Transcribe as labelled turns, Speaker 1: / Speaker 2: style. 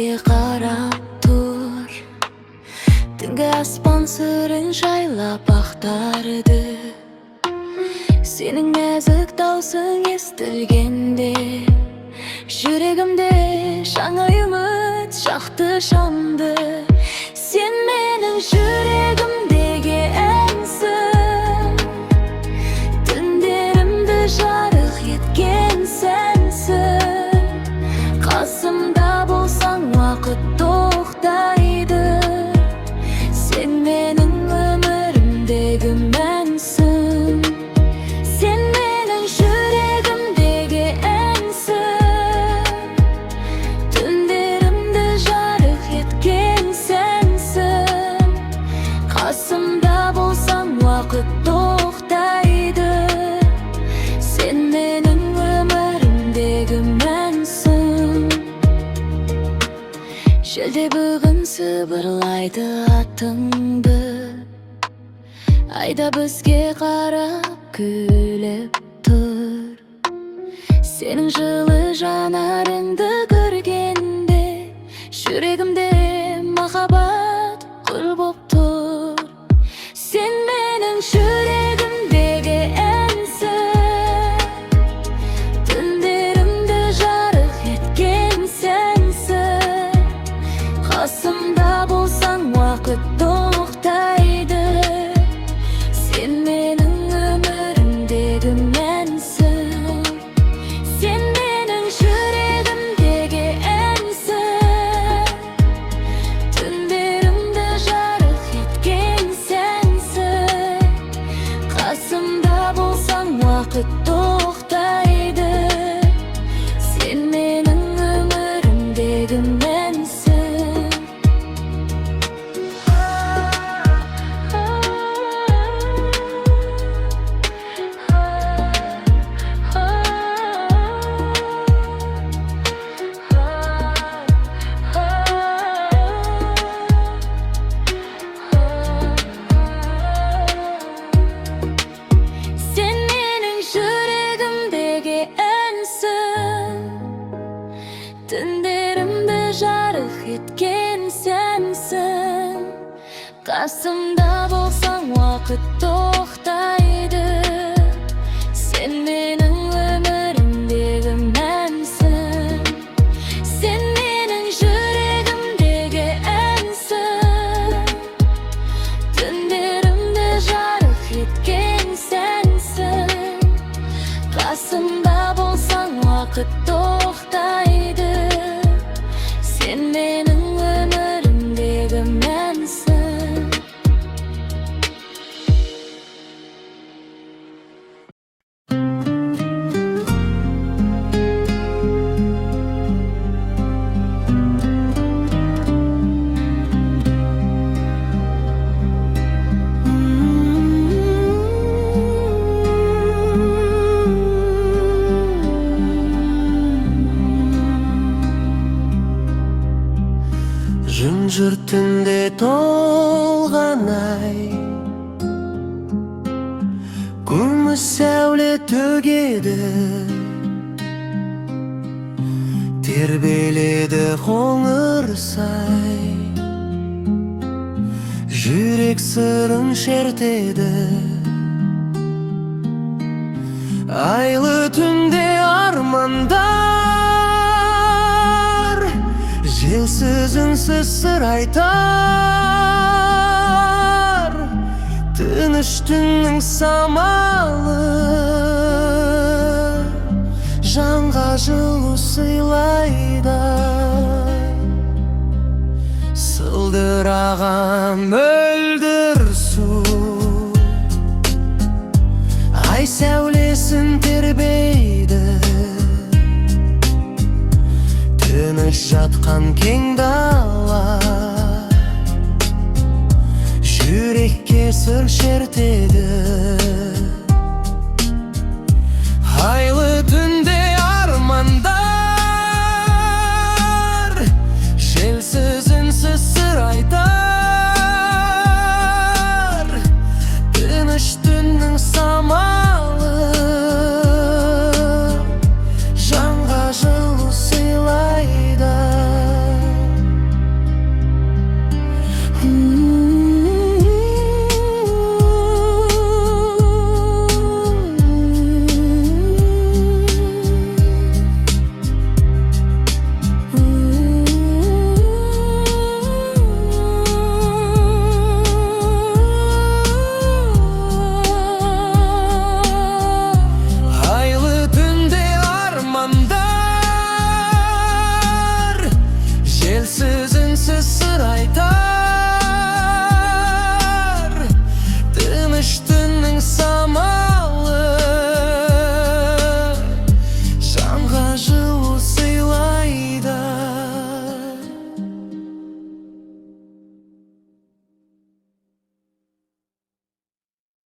Speaker 1: бізге қарап тұр. Түнгі аспан сырын жайлап ақтарды. Сенің нәзік даусың естілгенде, жүрегімде жаңа үміт жақты жанды. Сен менің жүрегімдегі әнсің, түндерімді жарық еткен сәнсің. Қасымда болсаң уақыт тоқтайды. Сен менің өмірімдегі мәнсің. Сен менің жүрегімдегі әнсің, түндерімді жарық еткен сәнсің. Қасымда болсаң уақыт тоқтайды. Сен менің өмірімдегі мәнсің. Желде бүгін сыбырлайды атыңды, айда бізге қарап күліп тұр. Сенің жылы жанарыңды көргенде, жүрегімде махаббат құл боп тұр. Сен менің жүрегімдегі әнсің, түндерімді жарық еткен сәнсің. Қасымда болсаң уақыт тоқтайды. Сен менің өмірімдегі мәнсің. Сен менің жүрегімдегі әнсің, түндерімді жарық еткен сәнсің. Қасымда болсаң уақыт тоқтайды. Сен менің өмірімдегі мәнсің. Сен менің жүрегімдегі әнсің, түндерімді жарық еткен сәнсің. Қасымда болсаң уақыт тоқтайды. Сен менің өмірімдегі мәнсің. Сен менің жүрегімдегі әнсің, түндерімді жарық еткен сәнсің. Қасымда болсаң уақыт тоқтайды. Сен менің өмірімдегі мәнсің.
Speaker 2: Жым-жырт түнде толған ай, күміс сәуле төгеді, тербеледі қоңыр сай. Жүрек сырын шертеді, айлы түнде армандар. Желсіз үнсіз сыр айтар, тыныш түннің самалы жанға жылу сыйлайды. Сылдыраған мөлдір су ай сәулесін тербейді. Тыныш жатқан кең дала жүрекке сыр шертеді.